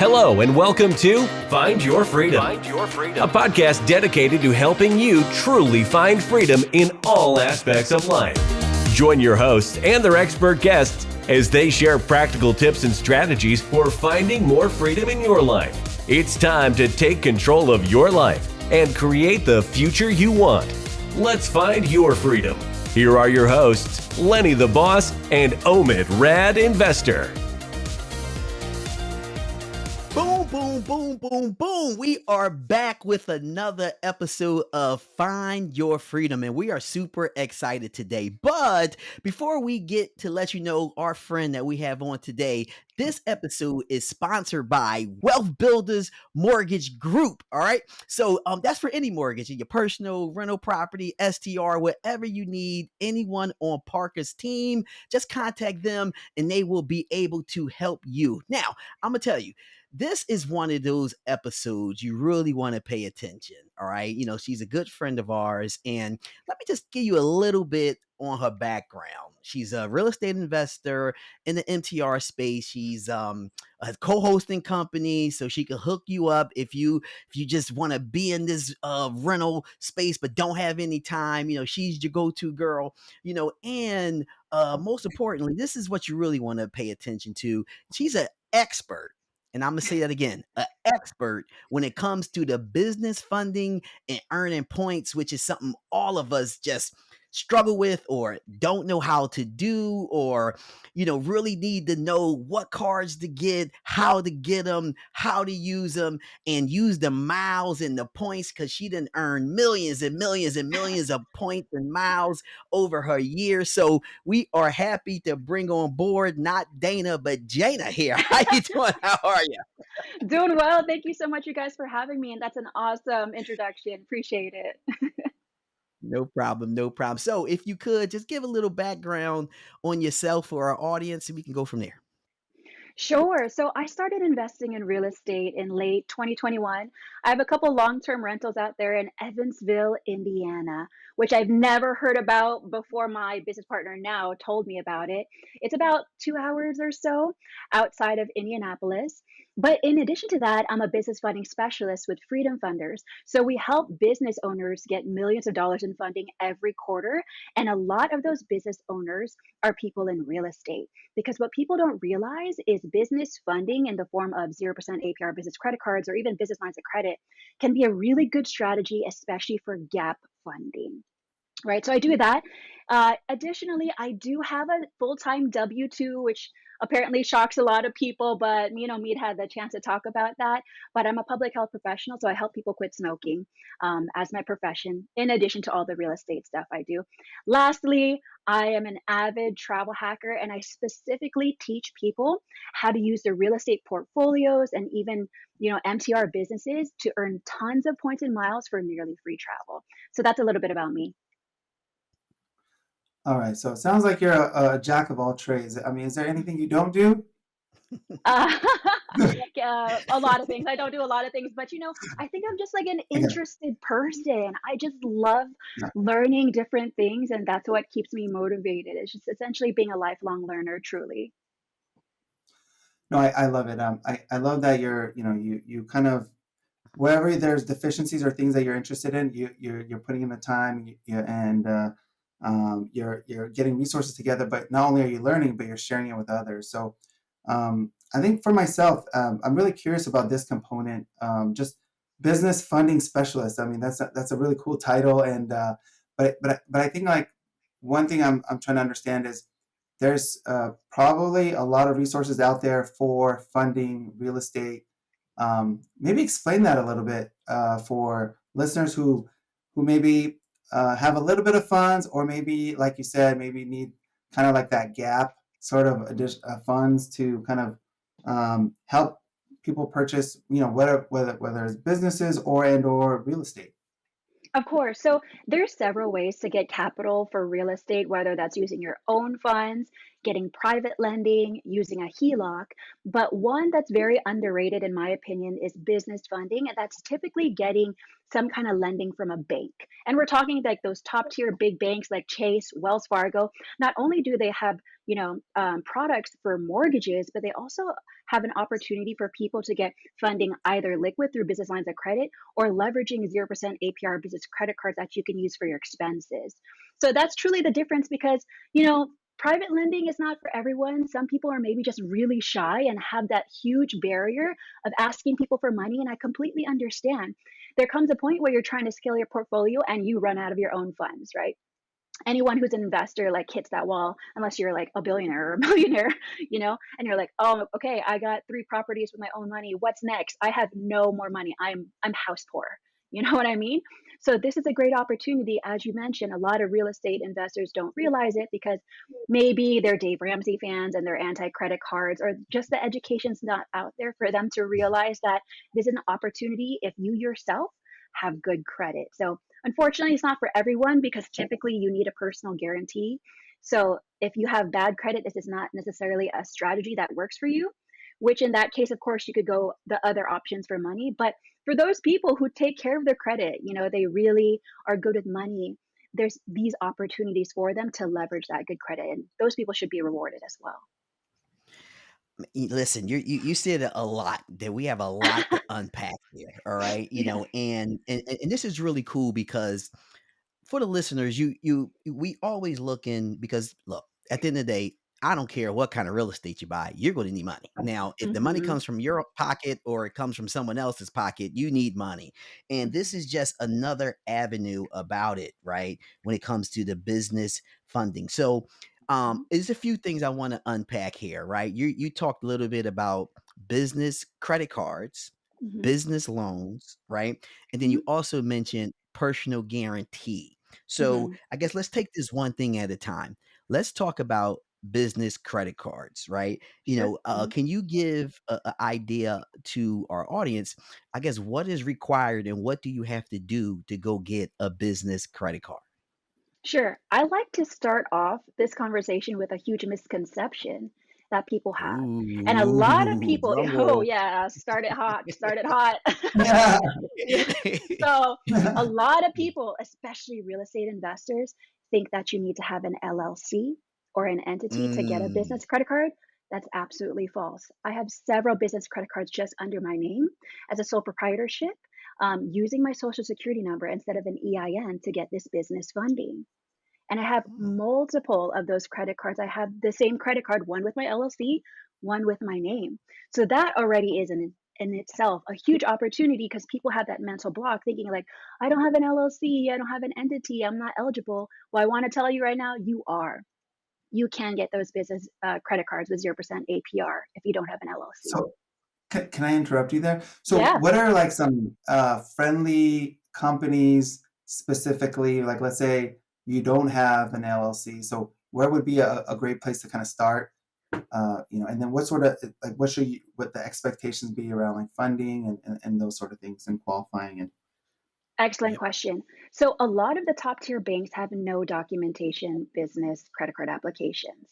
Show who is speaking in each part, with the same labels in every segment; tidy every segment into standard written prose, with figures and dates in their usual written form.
Speaker 1: Hello and welcome to Find Your Freedom, a podcast dedicated to helping you truly find freedom in all aspects of life. Join your hosts and their expert guests as they share practical tips and strategies for finding more freedom in your life. It's time to take control of your life and create the future you want. Let's find your freedom. Here are your hosts, Lenny the Boss and Omid Rad Investor.
Speaker 2: Boom, boom, boom, boom, boom. We are back with another episode of Find Your Freedom, and we are super excited today. But before we get to let you know our friend that we have on today, this episode is sponsored by Wealth Builders Mortgage Group. All right. So that's for any mortgage, your personal, rental property, STR, whatever you need, anyone on Parker's team, just contact them and they will be able to help you. Now, I'm going to tell you, this is one of those episodes you really want to pay attention. All right. You know, she's a good friend of ours. And let me just give you a little bit on her background. She's a real estate investor in the MTR space. She's a co-hosting company, so she can hook you up if you just want to be in this rental space but don't have any time. You know, she's your go-to girl. You know, and most importantly, this is what you really want to pay attention to. She's an expert. And I'm going to say that again, an expert when it comes to the business funding and earning points, which is something all of us just struggle with or don't know how to do, or, you know, really need to know what cards to get, how to get them, how to use them, and use the miles and the points, because she didn't earn millions and millions and millions of points and miles over her years. So we are happy to bring on board not Dana, but Jaina here. How you doing? How are you?
Speaker 3: Doing well. Thank you so much, you guys, for having me. And that's an awesome introduction. Appreciate it.
Speaker 2: No problem, no problem. So if you could just give a little background on yourself for our audience and we can go from there.
Speaker 3: Sure. So I started investing in real estate in late 2021. I have a couple long-term rentals out there in Evansville, Indiana, which I've never heard about before my business partner now told me about it. It's about 2 hours or so outside of Indianapolis. But in addition to that, I'm a business funding specialist with Freedom Funders. So we help business owners get millions of dollars in funding every quarter. And a lot of those business owners are people in real estate. Because what people don't realize is business funding in the form of 0% APR business credit cards or even business lines of credit can be a really good strategy, especially for gap funding. Right. So I do that. Additionally, I do have a full-time W-2, which apparently shocks a lot of people, but me had the chance to talk about that. But I'm a public health professional, so I help people quit smoking as my profession, in addition to all the real estate stuff I do. Lastly, I am an avid travel hacker, and I specifically teach people how to use their real estate portfolios and even MTR businesses to earn tons of points and miles for nearly free travel. So that's a little bit about me.
Speaker 4: All right, so it sounds like you're a jack of all trades. I mean, is there anything you don't do?
Speaker 3: Uh, a lot of things. I don't do a lot of things, but I think I'm just like an
Speaker 4: Okay,
Speaker 3: interested person. I just love
Speaker 4: yeah.
Speaker 3: learning different things, and that's what keeps me motivated. It's just essentially being a lifelong learner, truly.
Speaker 4: No, I love it. I love that you kind of wherever there's deficiencies or things that you're interested in, you're putting in the time, and you're getting resources together. But not only are you learning, but you're sharing it with others. So I think for myself, I'm really curious about this component. Just business funding specialist. I mean, that's a really cool title, and but I think like one thing I'm trying to understand is there's probably a lot of resources out there for funding real estate. Maybe explain that a little bit for listeners who maybe have a little bit of funds, or maybe, like you said, maybe need kind of like that gap sort of funds to kind of help people purchase, whether it's businesses or real estate.
Speaker 3: Of course. So there's several ways to get capital for real estate, whether that's using your own funds, getting private lending, using a HELOC. But one that's very underrated, in my opinion, is business funding. And that's typically getting some kind of lending from a bank. And we're talking like those top tier big banks like Chase, Wells Fargo. Not only do they have, products for mortgages, but they also have an opportunity for people to get funding either liquid through business lines of credit or leveraging 0% APR business credit cards that you can use for your expenses. So that's truly the difference because, private lending is not for everyone. Some people are maybe just really shy and have that huge barrier of asking people for money. And I completely understand. There comes a point where you're trying to scale your portfolio and you run out of your own funds, right? Anyone who's an investor like hits that wall unless you're like a billionaire or a millionaire, and you're like, oh, okay, I got 3 properties with my own money, what's next? I have no more money, I'm house poor. You know what I mean? So this is a great opportunity. As you mentioned, a lot of real estate investors don't realize it because maybe they're Dave Ramsey fans and they're anti-credit cards, or just the education's not out there for them to realize that this is an opportunity if you yourself have good credit. So unfortunately, it's not for everyone because typically you need a personal guarantee. So if you have bad credit, this is not necessarily a strategy that works for you, which in that case, of course, you could go the other options for money. But for those people who take care of their credit, they really are good with money. There's these opportunities for them to leverage that good credit, and those people should be rewarded as well.
Speaker 2: Listen, you said a lot that we have a lot to unpack here. All right,
Speaker 3: Yeah.
Speaker 2: and this is really cool because for the listeners, we always looking because look, at the end of the day, I don't care what kind of real estate you buy, you're going to need money. Now, if the money
Speaker 3: Hmm.
Speaker 2: comes from your pocket or it comes from someone else's pocket, you need money. And this is just another avenue about it, right? When it comes to the business funding. So, there's a few things I want to unpack here, right? You talked a little bit about business credit cards,
Speaker 3: Hmm.
Speaker 2: business loans, right? And then
Speaker 3: Hmm.
Speaker 2: you also mentioned personal guarantee. So
Speaker 3: Hmm.
Speaker 2: I guess let's take this one thing at a time. Let's talk about business credit cards, right?
Speaker 3: Sure. Hmm.
Speaker 2: Can you give a idea to our audience? I guess what is required and what do you have to do to go get a business credit card?
Speaker 3: Sure. I like to start off this conversation with a huge misconception that people have. And a lot of
Speaker 2: Ooh,
Speaker 3: people,
Speaker 2: drum
Speaker 3: oh,
Speaker 2: roll.
Speaker 3: yeah, start it hot, start it hot.
Speaker 4: Yeah.
Speaker 3: Yeah. So, a lot of people, especially real estate investors, think that you need to have an LLC or an entity to get a
Speaker 2: Mm.
Speaker 3: business credit card. That's absolutely false. I have several business credit cards just under my name as a sole proprietorship, using my social security number instead of an EIN to get this business funding. And I have multiple of those credit cards. I have the same credit card, one with my LLC, one with my name. So that already is in itself a huge opportunity because people have that mental block thinking like, I don't have an LLC, I don't have an entity, I'm not eligible. Well, I want to tell you right now, you are. You can get those business credit cards with 0% APR if you don't have an LLC.
Speaker 4: So can I interrupt you there? So
Speaker 3: Yeah.
Speaker 4: what are like some friendly companies specifically, like let's say you don't have an LLC, so where would be a great place to kind of start? And then what sort of like what the expectations be around like funding and those sort of things and qualifying and
Speaker 3: Excellent
Speaker 2: Yep.
Speaker 3: question. So, a lot of the top tier banks have no documentation business credit card applications,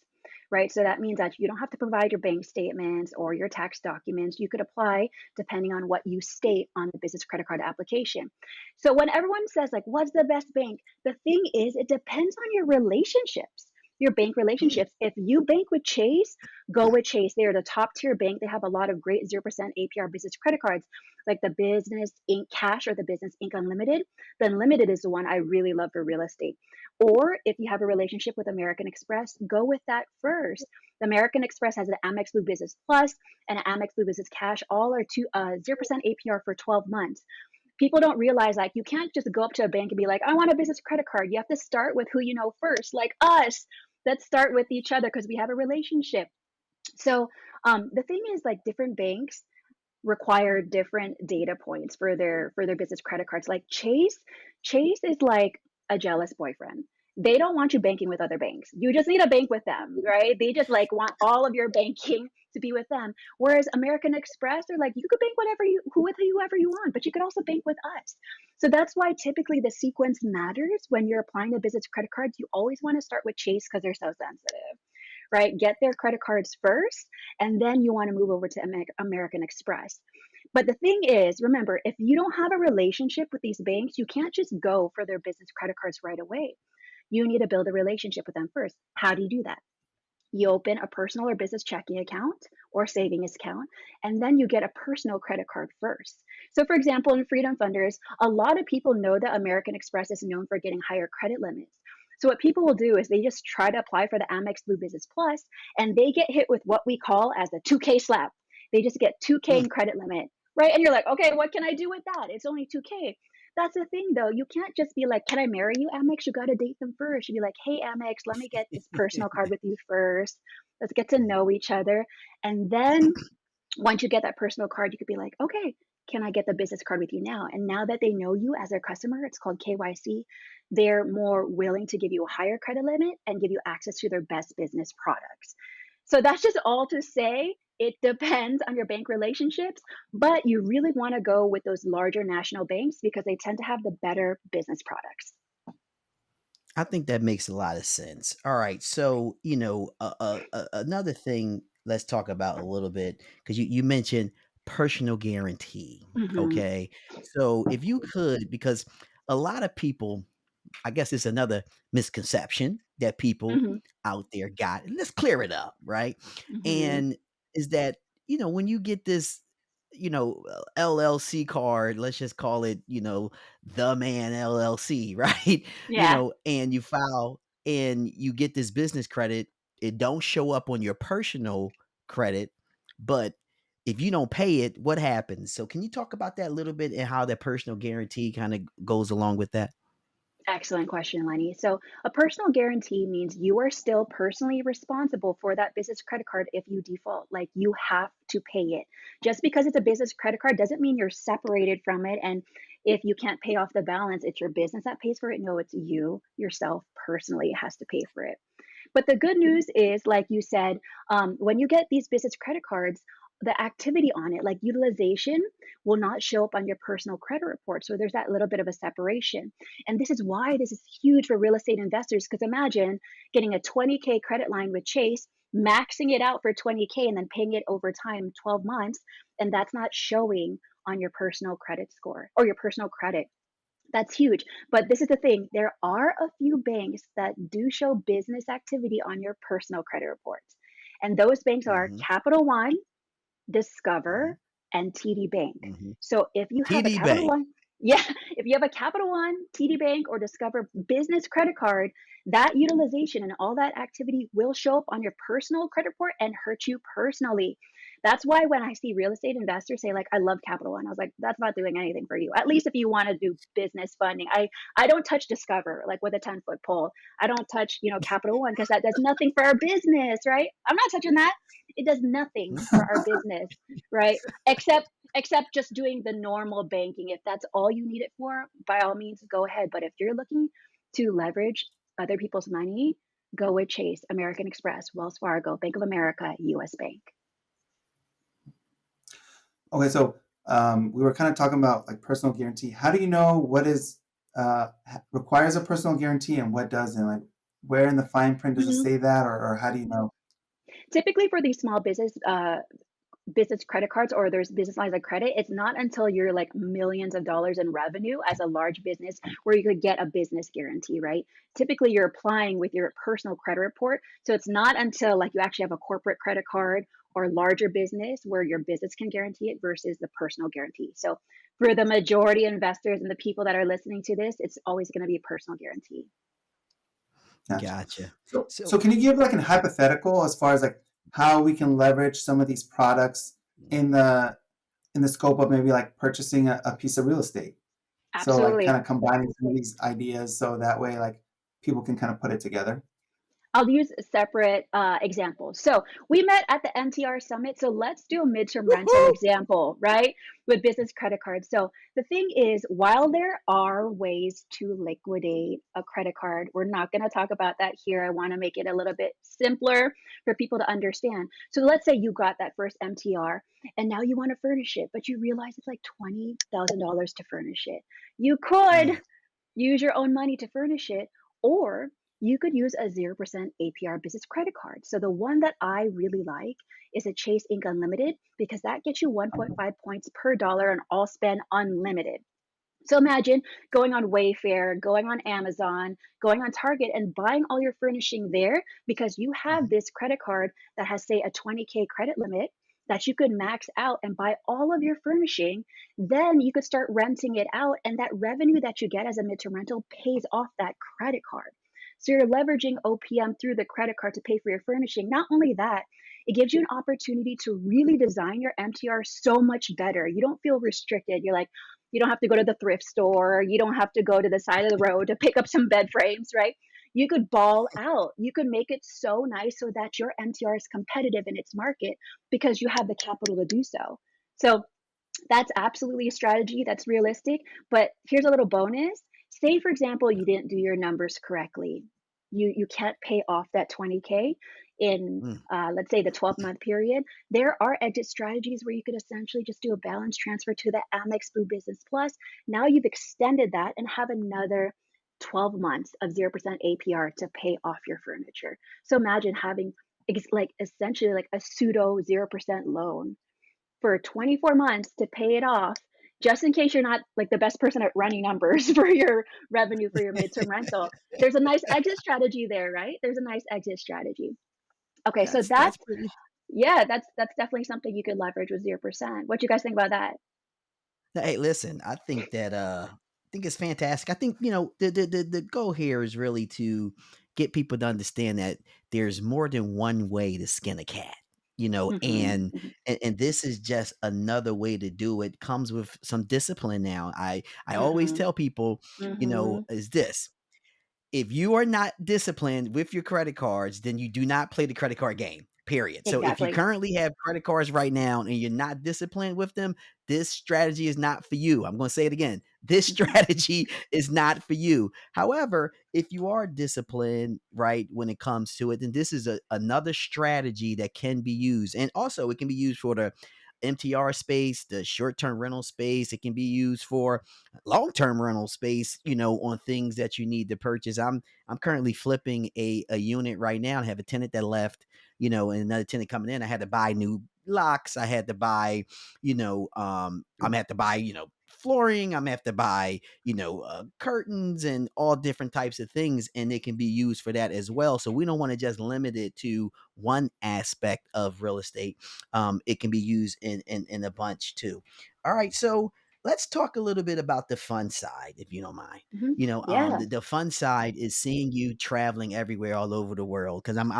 Speaker 3: right? So, that means that you don't have to provide your bank statements or your tax documents. You could apply depending on what you state on the business credit card application. So, when everyone says, like, what's the best bank? The thing is, it depends on your relationships. Your bank relationships. If you bank with Chase, go with Chase. They are the top tier bank. They have a lot of great 0% APR business credit cards like the Business Inc. Cash or the Business Inc. Unlimited. The Unlimited is the one I really love for real estate. Or if you have a relationship with American Express, go with that first. The American Express has an Amex Blue Business Plus and an Amex Blue Business Cash. All are 0% APR for 12 months. People don't realize like you can't just go up to a bank and be like, I want a business credit card. You have to start with who you know first, like us. Let's start with each other because we have a relationship. So the thing is, like different banks require different data points for their business credit cards. Like Chase is like a jealous boyfriend. They don't want you banking with other banks. You just need to bank with them, right? They just like want all of your banking to be with them. Whereas American Express, they're like, you could bank with whoever you want, but you could also bank with us. So that's why typically the sequence matters when you're applying a business credit card. You always want to start with Chase because they're so sensitive, right? Get their credit cards first, and then you want to move over to American Express. But the thing is, remember, if you don't have a relationship with these banks, you can't just go for their business credit cards right away. You need to build a relationship with them first. How do you do that? You open a personal or business checking account or savings account, and then you get a personal credit card first. So, for example, in Freedom Funders, a lot of people know that American Express is known for getting higher credit limits. So, what people will do is they just try to apply for the Amex Blue Business Plus, and they get hit with what we call as a 2K slap. They just get 2K
Speaker 2: Mm.
Speaker 3: in credit limit, right? And you're like, okay, what can I do with that? It's only 2K. That's the thing, though. You can't just be like, "Can I marry you, Amex?" You got to date them first. You be like, "Hey, Amex, let me get this personal card with you first. Let's get to know each other." And then once you get that personal card, you could be like, "Okay, can I get the business card with you now?" And now that they know you as their customer, it's called KYC. They're more willing to give you a higher credit limit and give you access to their best business products. So that's just all to say. It depends on your bank relationships, but you really want to go with those larger national banks because they tend to have the better business products.
Speaker 2: I think that makes a lot of sense. All right, so another thing. Let's talk about a little bit because you mentioned personal guarantee.
Speaker 3: Hmm.
Speaker 2: Okay, so if you could, because a lot of people, I guess it's another misconception that people
Speaker 3: Hmm.
Speaker 2: out there got. And let's clear it up, right?
Speaker 3: Hmm.
Speaker 2: And is that, when you get this, LLC card, let's just call it, the man LLC, right?
Speaker 3: Yeah.
Speaker 2: And you file and you get this business credit, it don't show up on your personal credit, but if you don't pay it, what happens? So can you talk about that a little bit and how that personal guarantee kind of goes along with that?
Speaker 3: Excellent question, Lenny. So, a personal guarantee means you are still personally responsible for that business credit card if you default. Like, you have to pay it. Just because it's a business credit card doesn't mean you're separated from it. And if you can't pay off the balance, it's your business that pays for it. No, it's you yourself personally has to pay for it. But the good news is, like you said, when you get these business credit cards, the activity on it, like utilization, will not show up on your personal credit report. So there's that little bit of a separation. And this is why this is huge for real estate investors. Because imagine getting a 20K credit line with Chase, maxing it out for 20K, and then paying it over time, 12 months, and that's not showing on your personal credit score or your personal credit. That's huge. But this is the thing, there are a few banks that do show business activity on your personal credit reports. And those banks are
Speaker 2: Mhm,
Speaker 3: Capital One,
Speaker 2: mhm,
Speaker 3: Discover, and TD Bank.
Speaker 2: mhm.
Speaker 3: So if you have a
Speaker 2: TD
Speaker 3: Capital
Speaker 2: Bank.
Speaker 3: One, yeah, if you have a Capital One, TD Bank, or Discover business credit card, that utilization and all that activity will show up on your personal credit report and hurt you personally. That's why when I see real estate investors say, like, I love Capital One, I was like, that's not doing anything for you. At least if you want to do business funding. I don't touch Discover like with a 10-foot pole. I don't touch, Capital One because that does nothing for our business, right? I'm not touching that. It does nothing for our business, right? Except just doing the normal banking. If that's all you need it for, by all means go ahead. But if you're looking to leverage other people's money, go with Chase, American Express, Wells Fargo, Bank of America, US Bank.
Speaker 4: Okay, so we were kind of talking about like personal guarantee. How do you know what is requires a personal guarantee and what doesn't? Like, where in the fine print does it
Speaker 3: Mhm.
Speaker 4: say that, or how do you know?
Speaker 3: Typically for these small business credit cards or there's business lines of credit, it's not until you're like millions of dollars in revenue as a large business where you could get a business guarantee, right? Typically, you're applying with your personal credit report. So it's not until like you actually have a corporate credit card or larger business where your business can guarantee it versus the personal guarantee. So for the majority investors and the people that are listening to this, it's always going to be a personal guarantee.
Speaker 4: Gotcha.
Speaker 2: Gotcha.
Speaker 4: So
Speaker 2: So
Speaker 4: can you give like an hypothetical as far as like how we can leverage some of these products in the scope of maybe like purchasing a piece of real estate? So like kind
Speaker 3: Absolutely.
Speaker 4: of combining some of these ideas so that way like people can kind of put it together.
Speaker 3: I'll use separate examples. So we met at the MTR Summit. So let's do a midterm rental
Speaker 2: woohoo!
Speaker 3: example, right? With business credit cards. So the thing is, while there are ways to liquidate a credit card, we're not going to talk about that here. I want to make it a little bit simpler for people to understand. So let's say you got that first MTR and now you want to furnish it, but you realize it's like $20,000 to furnish it. You could
Speaker 2: Mm,
Speaker 3: use your own money to furnish it, or you could use a 0% APR business credit card. So the one that I really like is a Chase Ink Unlimited because that gets you 1.5 points per dollar on all spend unlimited. So imagine going on Wayfair, going on Amazon, going on Target and buying all your furnishing there because you have
Speaker 2: Mhm.
Speaker 3: this credit card that has, say, a 20K credit limit that you could max out and buy all of your furnishing. Then you could start renting it out, and that revenue that you get as a midterm rental pays off that credit card. So you're leveraging OPM through the credit card to pay for your furnishing. Not only that, it gives you an opportunity to really design your MTR so much better. You don't feel restricted. You're like, you don't have to go to the thrift store. You don't have to go to the side of the road to pick up some bed frames, right? You could ball out. You could make it so nice so that your MTR is competitive in its market because you have the capital to do so. So that's absolutely a strategy that's realistic. But here's a little bonus. Say, for example, you didn't do your numbers correctly. You can't pay off that 20K in,
Speaker 2: Mm.
Speaker 3: let's say, the 12-month period. There are exit strategies where you could essentially just do a balance transfer to the Amex Blue Business Plus. Now you've extended that and have another 12 months of 0% APR to pay off your furniture. So imagine having like essentially like a pseudo 0% loan for 24 months to pay it off, just in case you're not like the best person at running numbers for your revenue for your midterm rental. There's a nice exit strategy there, right? There's a nice exit strategy. Okay, so
Speaker 2: That's pretty.
Speaker 3: yeah, that's definitely something you could leverage with 0%. What do you guys think about that?
Speaker 2: Hey, listen, I think that I think it's fantastic. I think, the goal here is really to get people to understand that there's more than one way to skin a cat.
Speaker 3: Mhm,
Speaker 2: And
Speaker 3: mhm,
Speaker 2: and this is just another way to do it. Comes with some discipline now. I always
Speaker 3: mhm,
Speaker 2: tell people,
Speaker 3: mhm.
Speaker 2: is this: if you are not disciplined with your credit cards, then you do not play the credit card game. Period. So if you
Speaker 3: Exactly.
Speaker 2: currently have credit cards right now and you're not disciplined with them, this strategy is not for you. I'm going to say it again. This
Speaker 3: Mhm,
Speaker 2: strategy is not for you. However, if you are disciplined, right, when it comes to it, then this is another strategy that can be used. And also, it can be used for the MTR space, the short term rental space. It can be used for long-term rental space, on things that you need to purchase. I'm currently flipping a unit right now. I have a tenant that left, and another tenant coming in. I had to buy new locks. I had to buy, I'm gonna have to buy, flooring. I'm gonna have to buy, curtains and all different types of things, and it can be used for that as well. So we don't want to just limit it to one aspect of real estate. It can be used in a bunch too. All right, so let's talk a little bit about the fun side, if you don't mind.
Speaker 3: mhm. Yeah.
Speaker 2: The fun side is seeing you traveling everywhere all over the world because I'm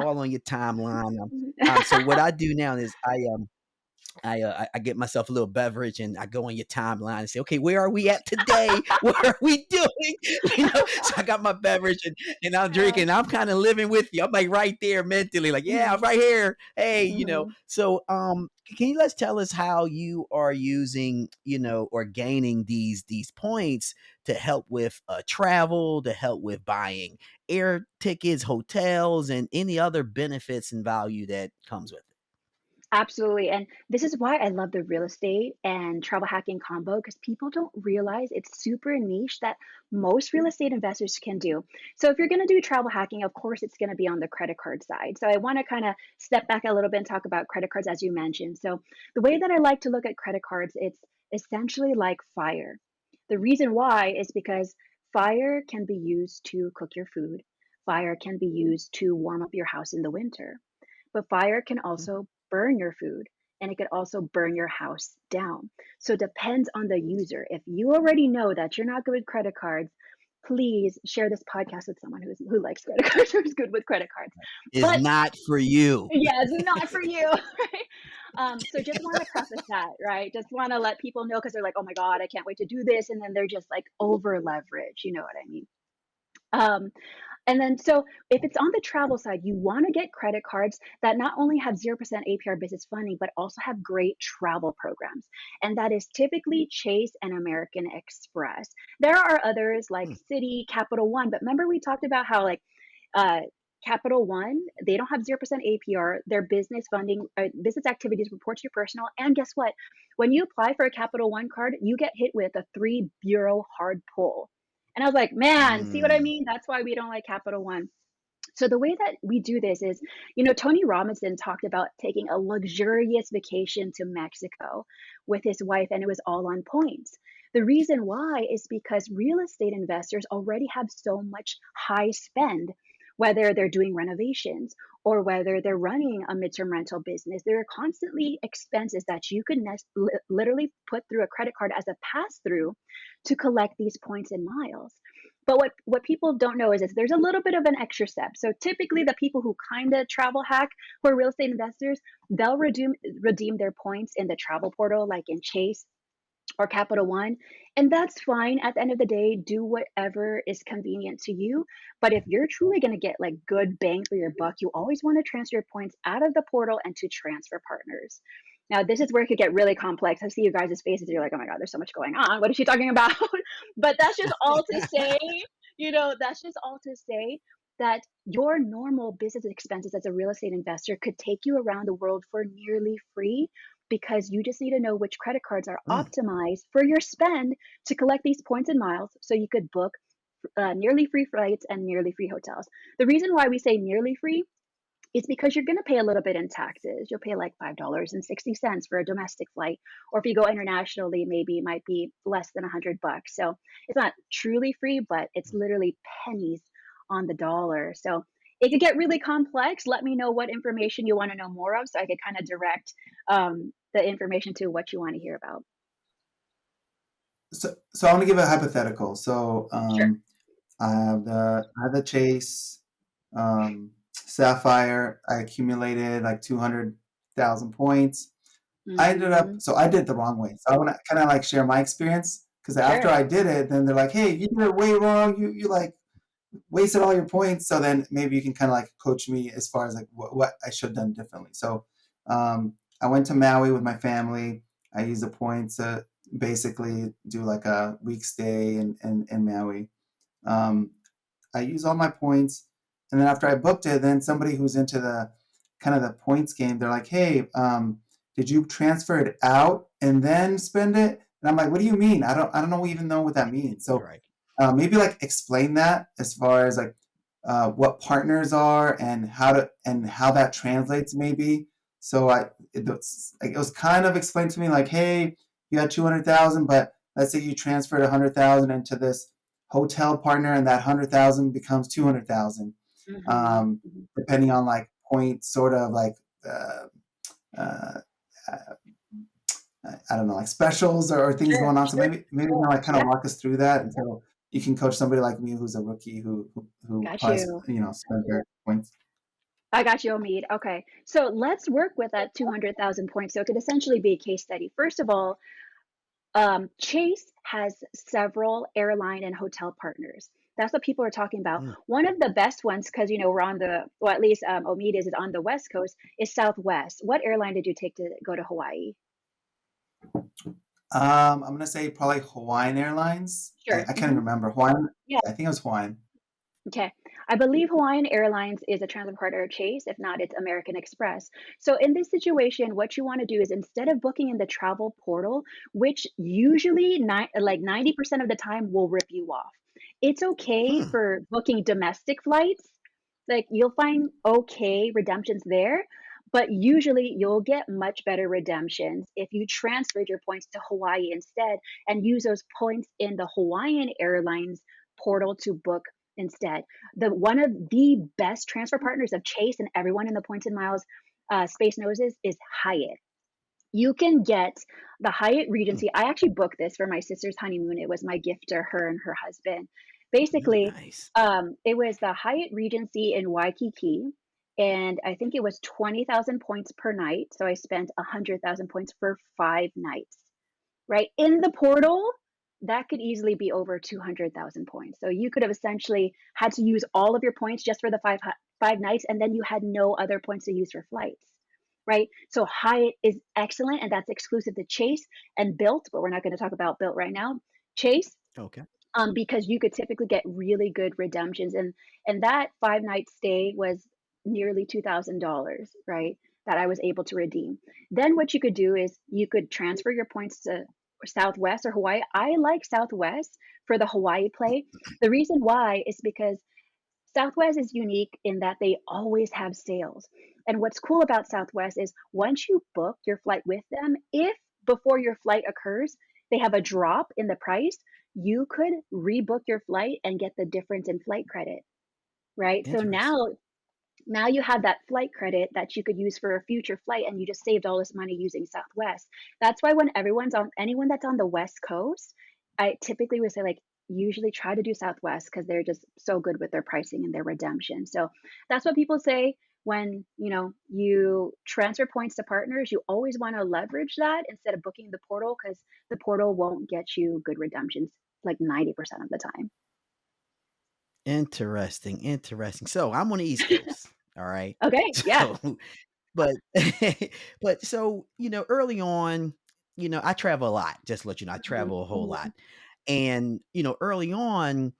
Speaker 2: all on your timeline. So what I do now is I get myself a little beverage and I go on your timeline and say, okay, where are we at today? What are we doing? So I got my beverage and I'm
Speaker 3: Yeah.
Speaker 2: drinking. I'm kind of living with you. I'm like right there mentally, like, yeah, I'm
Speaker 3: Mhm,
Speaker 2: right here. Hey,
Speaker 3: mhm.
Speaker 2: So can you let's tell us how you are using, or gaining these points to help with travel, to help with buying air tickets, hotels, and any other benefits and value that comes with it.
Speaker 3: Absolutely, and this is why I love the real estate and travel hacking combo because people don't realize it's super niche that most real estate investors can do. So if you're gonna do travel hacking, of course, it's gonna be on the credit card side. So I wanna kinda step back a little bit and talk about credit cards as you mentioned. So the way that I like to look at credit cards, it's essentially like fire. The reason why is because fire can be used to cook your food. Fire can be used to warm up your house in the winter. But fire can also burn your food and it could also burn your house down. So it depends on the user. If you already know that you're not good with credit cards, please share this podcast with someone who likes credit cards or is good with credit cards.
Speaker 2: Is
Speaker 3: But
Speaker 2: not for you.
Speaker 3: yeah, it's not for you, right? So just want to preface that, right? Just want to let people know because they're like, oh my God, I can't wait to do this. And then they're just like over leverage. You know what I mean? Um, and then, so if it's on the travel side, you want to get credit cards that not only have 0% APR business funding, but also have great travel programs. And that is typically Chase and American Express. There are others like
Speaker 2: Hmm.
Speaker 3: Citi, Capital One, but remember we talked about how, like, uh, Capital One, they don't have 0% APR. Their business funding, business activities report to your personal. And guess what? When you apply for a Capital One card, you get hit with a 3 bureau hard pull. And I was like, man, see what I
Speaker 2: Mm.
Speaker 3: mean? That's why we don't like Capital One. So the way that we do this is, Tony Robinson talked about taking a luxurious vacation to Mexico with his wife, and it was all on points. The reason why is because real estate investors already have so much high spend, whether they're doing renovations or whether they're running a midterm rental business. There are constantly expenses that you could literally put through a credit card as a pass through to collect these points and miles. But what people don't know is there's a little bit of an extra step. So typically the people who kind of travel hack who are real estate investors, they'll redeem their points in the travel portal like in Chase or Capital One. And that's fine. At the end of the day, do whatever is convenient to you. But if you're truly going to get like good bang for your buck, you always want to transfer your points out of the portal and to transfer partners. Now, this is where it could get really complex. I see you guys' faces. You're like, oh my God, there's so much going on. What is she talking about? But that's just all to say, that's just all to say that your normal business expenses as a real estate investor could take you around the world for nearly free because you just need to know which credit cards are
Speaker 2: Mm.
Speaker 3: optimized for your spend to collect these points and miles so you could book nearly free flights and nearly free hotels. The reason why we say nearly free is because you're going to pay a little bit in taxes. You'll pay like $5.60 for a domestic flight, or if you go internationally, maybe it might be less than $100. So it's not truly free, but it's literally pennies on the dollar. So it could get really complex. Let me know what information you want to know more of, so I could kind of direct the information to what you want to hear about.
Speaker 4: So I want to give a hypothetical. So
Speaker 3: Sure.
Speaker 4: I have the Chase Sapphire. I accumulated like 200,000 points.
Speaker 3: Hmm.
Speaker 4: So I did it the wrong way. So I want to kind of like share my experience because after
Speaker 3: Sure.
Speaker 4: I did it, then they're like, hey, you did it way wrong. You like wasted all your points. So then maybe you can kind of like coach me as far as like what I should have done differently. So I went to Maui with my family. I used the points to basically do like a week stay in Maui. Um, I use all my points, and then after I booked it, then somebody who's into the kind of the points game, they're like, "Hey, did you transfer it out and then spend it?" And I'm like, "What do you mean? I don't know even know what that means." So
Speaker 2: Right.
Speaker 4: maybe like explain that as far as like what partners are and how that translates maybe. So it was kind of explained to me like, hey, you had 200,000, but let's say you transferred 100,000 into this hotel partner, and that 100,000 becomes 200,000,
Speaker 3: Hmm.
Speaker 4: um, depending on like points, sort of like uh, uh, I don't know, like specials or things
Speaker 3: Sure.
Speaker 4: going on. So
Speaker 3: Sure.
Speaker 4: maybe you know, like kind of
Speaker 3: Yeah.
Speaker 4: walk us through that until you can coach somebody like me who's a rookie who
Speaker 3: Got
Speaker 4: probably
Speaker 3: you.
Speaker 4: spent their points.
Speaker 3: I got you, Omid. Okay. So let's work with that 200,000 points. So it could essentially be a case study. First of all, Chase has several airline and hotel partners. That's what people are talking about.
Speaker 2: Mm.
Speaker 3: One of the best ones, because we're on well, at least Omid is on the West Coast, is Southwest. What airline did you take to go to Hawaii?
Speaker 4: I'm gonna say probably Hawaiian Airlines.
Speaker 3: Sure.
Speaker 4: I can't even remember Hawaiian.
Speaker 3: Yeah.
Speaker 4: I think it was Hawaiian.
Speaker 3: Okay. I believe Hawaiian Airlines is a transit partner of Chase. If not, it's American Express. So in this situation, what you want to do is instead of booking in the travel portal, which usually like 90% of the time will rip you off. It's okay
Speaker 2: Hmm.
Speaker 3: for booking domestic flights. Like you'll find okay redemptions there, but usually you'll get much better redemptions if you transferred your points to Hawaii instead and use those points in the Hawaiian Airlines portal to book instead. The one of the best transfer partners of Chase and everyone in the points and miles space knows is Hyatt. You can get the Hyatt
Speaker 2: Mm.
Speaker 3: Regency. I actually booked this for my sister's honeymoon. It was my gift to her and her husband. Basically,
Speaker 2: Nice.
Speaker 3: it was the Hyatt Regency in Waikiki, and I think it was 20,000 points per night. So I spent 100,000 points for 5 nights, right? In the portal, that could easily be over 200,000 points. So you could have essentially had to use all of your points just for the 5 nights, and then you had no other points to use for flights, right? So Hyatt is excellent, and that's exclusive to Chase and Built, but we're not going to talk about Built right now. Chase,
Speaker 2: Okay.
Speaker 3: because you could typically get really good redemptions, and that 5 night stay was nearly $2,000, right? That I was able to redeem. Then what you could do is you could transfer your points to Southwest or Hawaii. I like Southwest for the Hawaii play. The reason why is because Southwest is unique in that they always have sales. And what's cool about Southwest is once you book your flight with them, if before your flight occurs, they have a drop in the price, you could rebook your flight and get the difference in flight credit, right? So
Speaker 2: Interesting.
Speaker 3: now you have that flight credit that you could use for a future flight and you just saved all this money using Southwest. That's why when anyone that's on the West Coast, I typically would say like usually try to do Southwest because they're just so good with their pricing and their redemption. So that's what people say when, you transfer points to partners, you always want to leverage that instead of booking the portal because the portal won't get you good redemptions like 90% of the time.
Speaker 2: Interesting. Interesting. So I'm on the East Coast. All right.
Speaker 3: Okay, yeah.
Speaker 2: So but but so, early on, I travel a lot. Just to let you know, I
Speaker 3: Mhm,
Speaker 2: travel a whole lot.
Speaker 3: mhm,
Speaker 2: And, early on,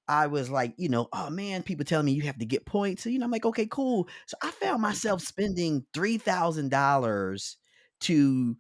Speaker 2: I was like, oh man, people telling me you have to get points. So, I'm like, okay, cool. So I found myself spending $3,000 to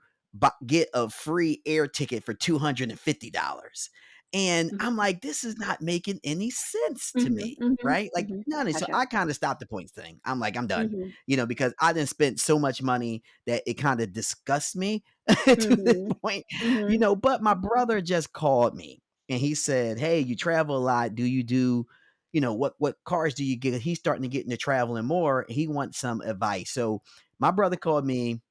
Speaker 2: get a free air ticket for $250. And
Speaker 3: mhm,
Speaker 2: I'm like, this is not making any sense to
Speaker 3: mhm,
Speaker 2: me.
Speaker 3: mhm,
Speaker 2: Right. Like,
Speaker 3: mhm.
Speaker 2: none. So
Speaker 3: Gotcha.
Speaker 2: I kind of stopped the points thing. I'm like, I'm done,
Speaker 3: Mhm,
Speaker 2: because I didn't spend so much money that it kind of disgusts me to this
Speaker 3: mhm,
Speaker 2: point,
Speaker 3: mhm.
Speaker 2: but my brother just called me and he said, "Hey, you travel a lot. Do you do, what cars do you get?" He's starting to get into traveling more. He wants some advice. So my brother called me.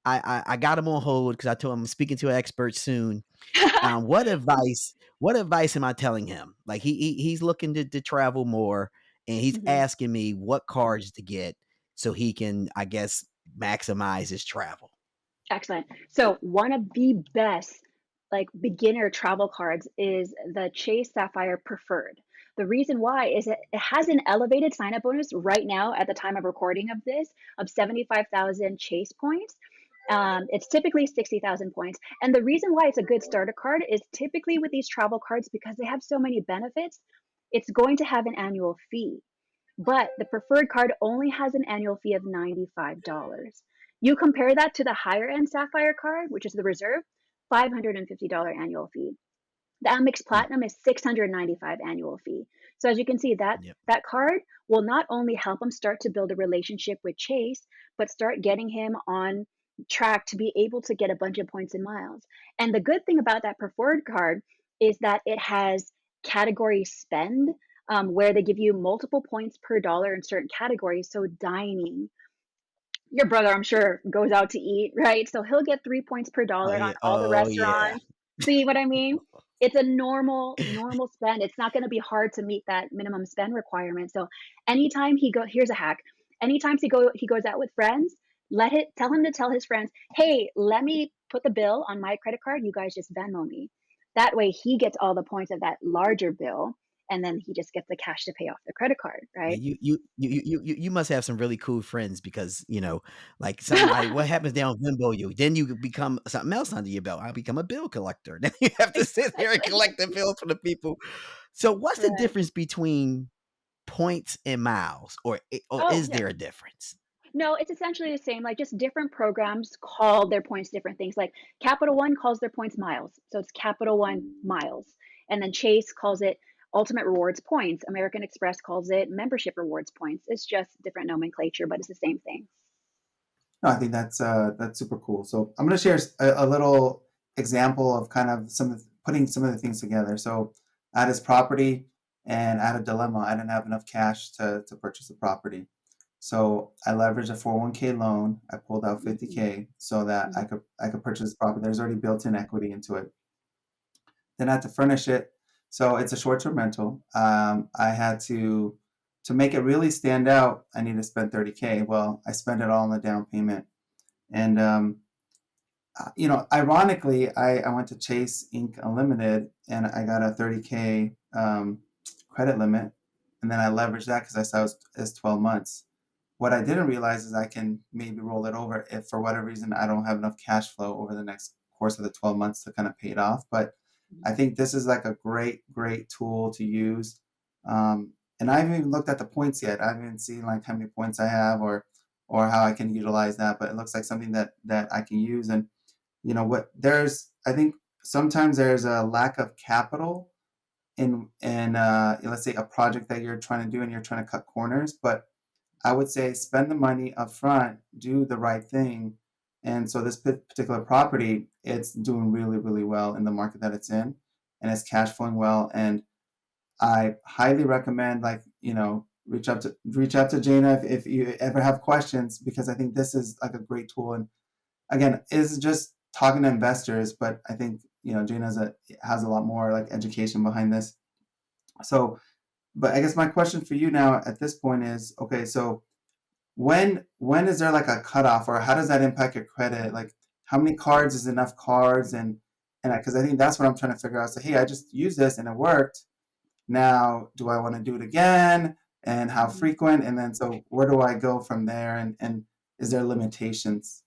Speaker 2: I got him on hold because I told him I'm speaking to an expert soon. What advice am I telling him? Like he's looking to travel more and he's
Speaker 3: Mhm.
Speaker 2: asking me what cars to get so he can, I guess, maximize his travel.
Speaker 3: Excellent. So one of the best like beginner travel cards is the Chase Sapphire Preferred. The reason why is it has an elevated sign up bonus right now at the time of recording of this of 75,000 Chase points. It's typically 60,000 points. And the reason why it's a good starter card is typically with these travel cards, because they have so many benefits, it's going to have an annual fee. But the preferred card only has an annual fee of $95. You compare that to the higher end Sapphire card, which is the reserve, $550 annual fee. The Amex
Speaker 2: Mm,
Speaker 3: Platinum is 695 annual fee. So as you can see, that
Speaker 2: yep.
Speaker 3: that card will not only help him start to build a relationship with Chase, but start getting him on track to be able to get a bunch of points and miles. And the good thing about that preferred card is that it has category spend, where they give you multiple points per dollar in certain categories. So dining, your brother, I'm sure, goes out to eat, right? So he'll get 3 points per
Speaker 2: Oh
Speaker 3: dollar on
Speaker 2: yeah.
Speaker 3: all the
Speaker 2: Oh yeah.
Speaker 3: restaurants. See what I mean? It's a normal spend. It's not gonna be hard to meet that minimum spend requirement. So anytime here's a hack. Anytime he goes out with friends, tell him to tell his friends, "Hey, let me put the bill on my credit card. You guys just Venmo me." That way he gets all the points of that larger bill, and then he just gets the cash to pay off the credit card,
Speaker 2: Yeah,
Speaker 3: right?
Speaker 2: you must have some really cool friends because, like somebody what happens down Venmo you, then you become something else under your belt. I become a bill collector. Then you have to sit there and
Speaker 3: Exactly.
Speaker 2: collect the bills for the people. So what's the
Speaker 3: Right.
Speaker 2: difference between points and miles, or
Speaker 3: Oh,
Speaker 2: is
Speaker 3: yeah.
Speaker 2: there a difference?
Speaker 3: No, it's essentially the same, like, just different programs call their points different things, like, Capital One calls their points miles, so it's Capital One miles, and then Chase calls it Ultimate Rewards points, American Express calls it Membership Rewards points, it's just different nomenclature, but it's the same thing.
Speaker 4: No, I think that's super cool. So I'm going to share a little example of kind of putting some of the things together. So I had this property and I had a dilemma. I didn't have enough cash to purchase the property. So I leveraged a 401k loan. I pulled out
Speaker 3: Mm,
Speaker 4: 50k so that
Speaker 3: mhm,
Speaker 4: I could purchase the property. There's already built-in equity into it. Then I had to furnish it. So it's a short-term rental. I had to make it really stand out. I need to spend 30k. Well, I spent it all on the down payment. And ironically, I went to Chase Inc. Unlimited and I got a 30k credit limit, and then I leveraged that because I saw it's 12 months. What I didn't realize is I can maybe roll it over if for whatever reason I don't have enough cash flow over the next course of the 12 months to kind of pay it off. But
Speaker 3: mhm.
Speaker 4: I think this is like a great tool to use. And I haven't even looked at the points yet. I haven't seen like how many points I have or how I can utilize that. But it looks like something that I can use. And what there's I think sometimes there's a lack of capital in let's say a project that you're trying to do and you're trying to cut corners. But I would say spend the money up front, do the right thing. And so this particular property, it's doing really, really well in the market that it's in, and it's cash flowing well. And I highly recommend, like, reach out to Jaina if you ever have questions, because I think this is like a great tool. And again, is just talking to investors, but I think Jaina has a lot more like education behind this. So, but I guess my question for you now at this point is, okay, so when is there like a cutoff, or how does that impact your credit? Like, how many cards is enough cards? And because I think that's what I'm trying to figure out. So, hey, I just used this and it worked. Now, do I want to do it again? And how
Speaker 3: Mhm.
Speaker 4: frequent? And then, so where do I go from there? And is there limitations?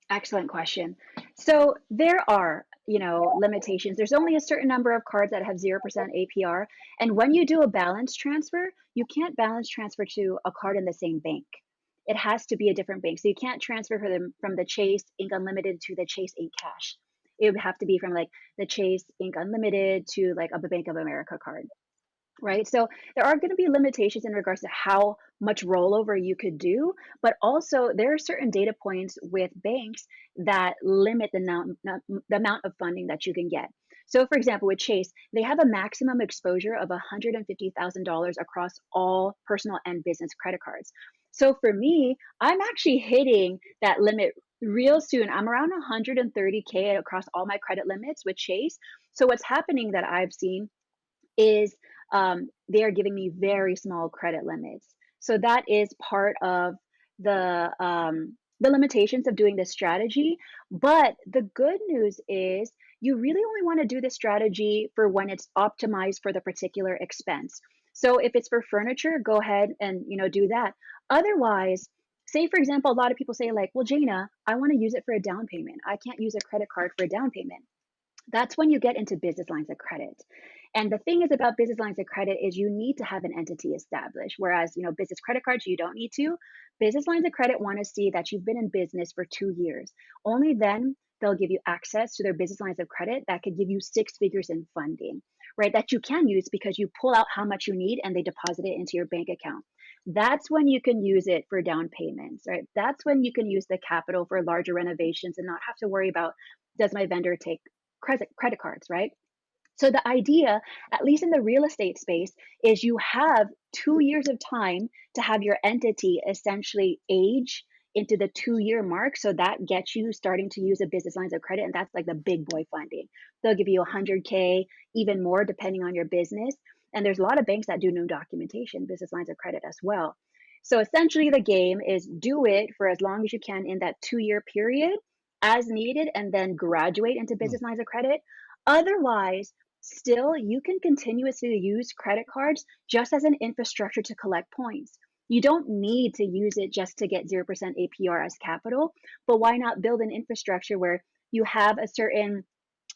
Speaker 3: Excellent question. So there are, limitations. There's only a certain number of cards that have 0% APR. And when you do a balance transfer, you can't balance transfer to a card in the same bank. It has to be a different bank. So you can't transfer from the Chase Ink Unlimited to the Chase Ink Cash. It would have to be from like the Chase Ink Unlimited to like a Bank of America card. Right. So there are going to be limitations in regards to how much rollover you could do, but also there are certain data points with banks that limit the amount of funding that you can get. So, for example, with Chase, they have a maximum exposure of $150,000 across all personal and business credit cards. So, for me, I'm actually hitting that limit real soon. I'm around 130K across all my credit limits with Chase. So, what's happening that I've seen is they are giving me very small credit limits. So that is part of the limitations of doing this strategy. But the good news is you really only want to do this strategy for when it's optimized for the particular expense. So if it's for furniture, go ahead and do that. Otherwise, say for example, a lot of people say like, well, Jaina, I want to use it for a down payment. I can't use a credit card for a down payment. That's when you get into business lines of credit. And the thing is about business lines of credit is you need to have an entity established, whereas business credit cards you don't need to. Business lines of credit want to see that you've been in business for 2 years. Only then they'll give you access to their business lines of credit that could give you six figures in funding, right? That you can use because you pull out how much you need and they deposit it into your bank account. That's when you can use it for down payments, right? That's when you can use the capital for larger renovations and not have to worry about, does my vendor take credit cards, right? So the idea, at least in the real estate space, is you have 2 years of time to have your entity essentially age into the 2 year mark. So that gets you starting to use a business lines of credit. And that's like the big boy funding. They'll give you 100K, even more depending on your business. And there's a lot of banks that do no documentation, business lines of credit as well. So essentially, the game is do it for as long as you can in that 2 year period as needed, and then graduate into
Speaker 2: Hmm.
Speaker 3: business lines of credit. Otherwise, still, you can continuously use credit cards just as an infrastructure to collect points. You don't need to use it just to get 0% APR as capital, but why not build an infrastructure where you have a certain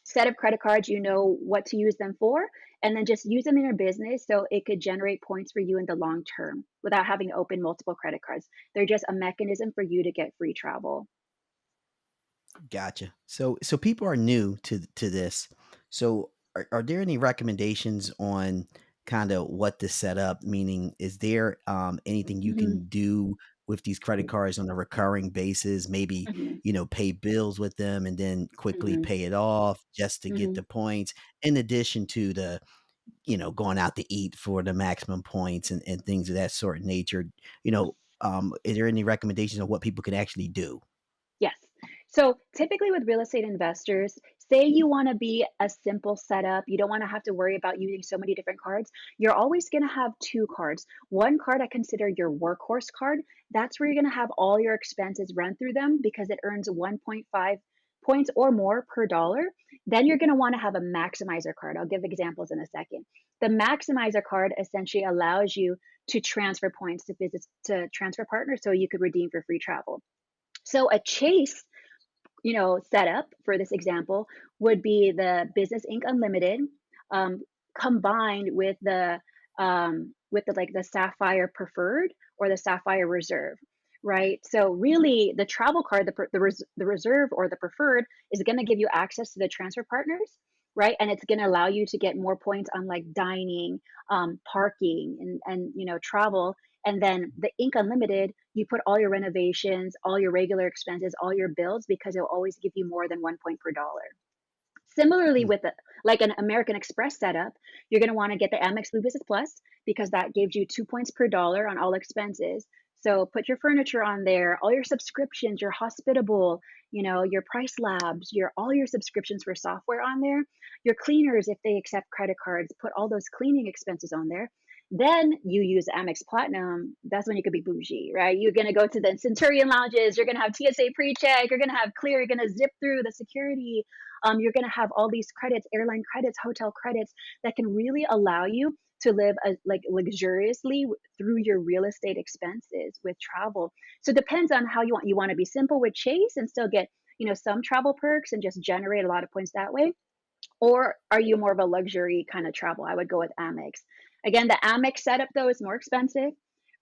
Speaker 3: set of credit cards, you know what to use them for, and then just use them in your business so it could generate points for you in the long term without having to open multiple credit cards. They're just a mechanism for you to get free travel.
Speaker 2: Gotcha. So people are new to this. So are there any recommendations on kind of what to set up? Meaning, is there anything you
Speaker 3: Hmm.
Speaker 2: can do with these credit cards on a recurring basis? Maybe
Speaker 3: Hmm.
Speaker 2: pay bills with them and then quickly
Speaker 3: Hmm.
Speaker 2: pay it off just to get
Speaker 3: Hmm.
Speaker 2: the points. In addition to the going out to eat for the maximum points and things of that sort of nature. Is there any recommendations on what people can actually do?
Speaker 3: Yes. So typically with real estate investors, say you want to be a simple setup, you don't want to have to worry about using so many different cards. You're always going to have two cards. One card I consider your workhorse card. That's where you're going to have all your expenses run through them because it earns 1.5 points or more per dollar. Then you're going to want to have a maximizer card. I'll give examples in a second. The maximizer card essentially allows you to transfer points to business to transfer partners so you could redeem for free travel. So a Chase, setup for this example would be the Business Inc. Unlimited, um, combined with the like the Sapphire Preferred or the Sapphire Reserve. right? So really, the travel card, the reserve or the preferred, is going to give you access to the transfer partners, right? And it's going to allow you to get more points on like dining, parking, and travel. And then the Ink Unlimited, you put all your renovations, all your regular expenses, all your bills, because it'll always give you more than 1 point per dollar. Similarly,
Speaker 2: Hmm.
Speaker 3: with like an American Express setup, you're going to want to get the Amex Blue Business Plus because that gives you 2 points per dollar on all expenses. So put your furniture on there, all your subscriptions, your hospitable, your price labs, your all your subscriptions for software on there, your cleaners if they accept credit cards, put all those cleaning expenses on there. Then you use Amex Platinum. That's when you could be bougie, right? You're gonna go to the Centurion lounges. You're gonna have TSA pre-check. You're gonna have clear. You're gonna zip through the security. You're going to have all these credits, airline credits, hotel credits that can really allow you to live like luxuriously through your real estate expenses with travel. So it depends on how you want. You want to be simple with Chase and still get some travel perks and just generate a lot of points that way, or are you more of a luxury kind of travel? I would go with Amex. Again, the Amex setup though is more expensive,